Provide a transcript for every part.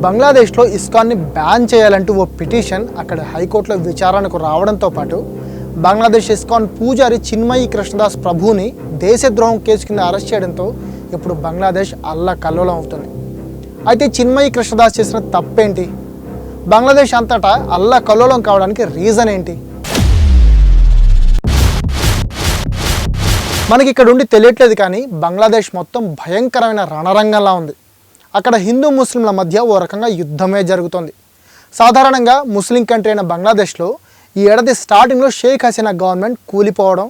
బంగ్లాదేశ్లో ఇస్కాన్ని బ్యాన్ చేయాలంటూ ఓ పిటిషన్ అక్కడ హైకోర్టులో విచారణకు రావడంతో పాటు బంగ్లాదేశ్ ఇస్కాన్ పూజారి చిన్మయి కృష్ణదాస్ ప్రభుని దేశద్రోహం కేసు కింద అరెస్ట్ చేయడంతో ఇప్పుడు బంగ్లాదేశ్ అల్లకల్లోలం అవుతుంది. అయితే చిన్మయి కృష్ణదాస్ చేసిన తప్పేంటి? బంగ్లాదేశ్ అంతటా అల్లకల్లోలం కావడానికి రీజన్ ఏంటి? మనకి ఇక్కడ ఉండి తెలియట్లేదు, కానీ బంగ్లాదేశ్ మొత్తం భయంకరమైన రణరంగంలా ఉంది. అక్కడ హిందూ ముస్లింల మధ్య ఓ రకంగా యుద్ధమే జరుగుతుంది. సాధారణంగా ముస్లిం కంట్రీ అయిన బంగ్లాదేశ్లో ఈ ఏడాది స్టార్టింగ్లో షేక్ హసీనా గవర్నమెంట్ కూలిపోవడం,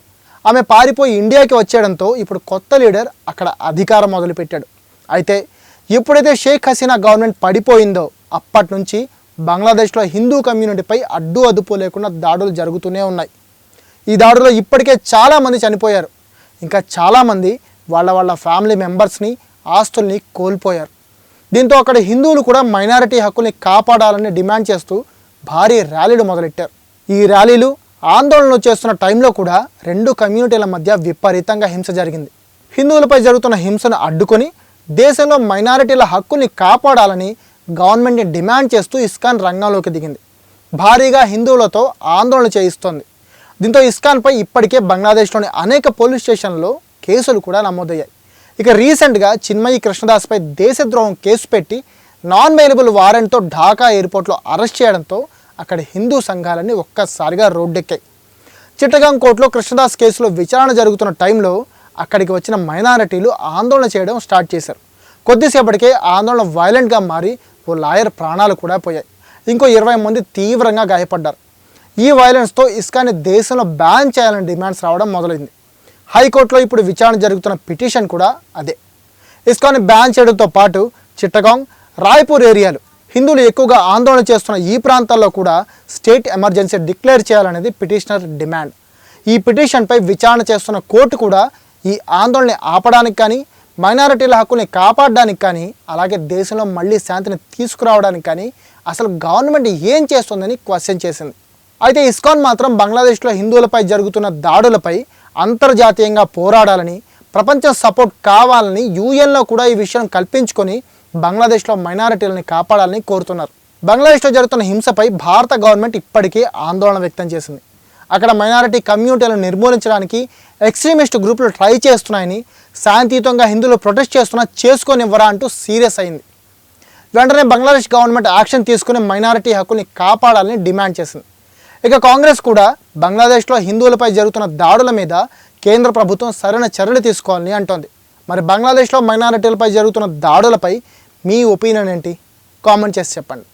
ఆమె పారిపోయి ఇండియాకి వచ్చేయడంతో ఇప్పుడు కొత్త లీడర్ అక్కడ అధికారం మొదలుపెట్టాడు. అయితే ఎప్పుడైతే షేక్ హసీనా గవర్నమెంట్ పడిపోయిందో అప్పటి నుంచి బంగ్లాదేశ్లో హిందూ కమ్యూనిటీపై అడ్డు అదుపు లేకుండా దాడులు జరుగుతూనే ఉన్నాయి. ఈ దాడుల్లో ఇప్పటికే చాలామంది చనిపోయారు, ఇంకా చాలామంది వాళ్ళ ఫ్యామిలీ మెంబర్స్ని, ఆస్తుల్ని కోల్పోయారు. దీంతో అక్కడ హిందువులు కూడా మైనారిటీ హక్కుల్ని కాపాడాలని డిమాండ్ చేస్తూ భారీ ర్యాలీలు మొదలెట్టారు. ఈ ర్యాలీలు, ఆందోళనలు చేస్తున్న టైంలో కూడా రెండు కమ్యూనిటీల మధ్య విపరీతంగా హింస జరిగింది. హిందువులపై జరుగుతున్న హింసను అడ్డుకొని దేశంలో మైనారిటీల హక్కుల్ని కాపాడాలని గవర్నమెంట్ని డిమాండ్ చేస్తూ ఇస్కాన్ రంగంలోకి దిగింది. భారీగా హిందువులతో ఆందోళన చేయిస్తోంది. దీంతో ఇస్కాన్పై ఇప్పటికే బంగ్లాదేశ్లోని అనేక పోలీస్ స్టేషన్లలో కేసులు కూడా నమోదయ్యాయి. ఇక రీసెంట్గా చిన్మయి కృష్ణదాస్పై దేశద్రోహం కేసు పెట్టి నాన్ బెయిలబుల్ వారెంట్తో ఢాకా ఎయిర్పోర్ట్లో అరెస్ట్ చేయడంతో అక్కడ హిందూ సంఘాలన్నీ ఒక్కసారిగా రోడ్డెక్కాయి. చిట్టగాం కోర్టులో కృష్ణదాస్ కేసులో విచారణ జరుగుతున్న టైంలో అక్కడికి వచ్చిన మైనారిటీలు ఆందోళన చేయడం స్టార్ట్ చేశారు. కొద్దిసేపటికే ఆందోళన వైలెంట్గా మారి ఓ లాయర్ ప్రాణాలు కూడా పోయాయి. ఇంకో 20 మంది తీవ్రంగా గాయపడ్డారు. ఈ వైలెన్స్తో ఇస్కాన్ని దేశంలో బ్యాన్ చేయాలని డిమాండ్స్ రావడం మొదలైంది. హైకోర్టులో ఇప్పుడు విచారణ జరుగుతున్న పిటిషన్ కూడా అదే. ఇస్కాన్ని బ్యాన్ చేయడంతో పాటు చిట్టగాంగ్, రాయ్పూర్ ఏరియాలు హిందువులు ఎక్కువగా ఆందోళన చేస్తున్న ఈ ప్రాంతాల్లో కూడా స్టేట్ ఎమర్జెన్సీ డిక్లేర్ చేయాలనేది పిటిషనర్ డిమాండ్. ఈ పిటిషన్పై విచారణ చేస్తున్న కోర్టు కూడా ఈ ఆందోళనని ఆపడానికి కానీ, మైనారిటీల హక్కుల్ని కాపాడడానికి కానీ, అలాగే దేశంలో మళ్ళీ శాంతిని తీసుకురావడానికి కానీ అసలు గవర్నమెంట్ ఏం చేస్తుందని క్వశ్చన్ చేసింది. అయితే ఇస్కాన్ మాత్రం బంగ్లాదేశ్లో హిందువులపై జరుగుతున్న దాడులపై అంతర్జాతీయంగా పోరాడాలని, ప్రపంచం సపోర్ట్ కావాలని యూఎన్లో కూడా ఈ విషయం కల్పించుకొని బంగ్లాదేశ్లో మైనారిటీలని కాపాడాలని కోరుతున్నారు. బంగ్లాదేశ్లో జరుగుతున్న హింసపై భారత గవర్నమెంట్ ఇప్పటికే ఆందోళన వ్యక్తం చేసింది. అక్కడ మైనారిటీ కమ్యూనిటీలను నిర్మూలించడానికి ఎక్స్ట్రీమిస్ట్ గ్రూపులు ట్రై చేస్తున్నాయని, శాంతియుతంగా హిందువులు ప్రొటెస్ట్ చేస్తున్నా చేసుకోనివ్వరా అంటూ సీరియస్ అయింది. వెంటనే బంగ్లాదేశ్ గవర్నమెంట్ యాక్షన్ తీసుకుని మైనారిటీ హక్కుల్ని కాపాడాలని డిమాండ్ చేసింది. ఇక కాంగ్రెస్ కూడా బంగ్లాదేశ్లో హిందువులపై జరుగుతున్న దాడుల మీద కేంద్ర ప్రభుత్వం సరైన చర్యలు తీసుకోవాలని అంటోంది. మరి బంగ్లాదేశ్లో మైనారిటీలపై జరుగుతున్న దాడులపై మీ ఒపీనియన్ ఏంటి? కామెంట్ చేసి చెప్పండి.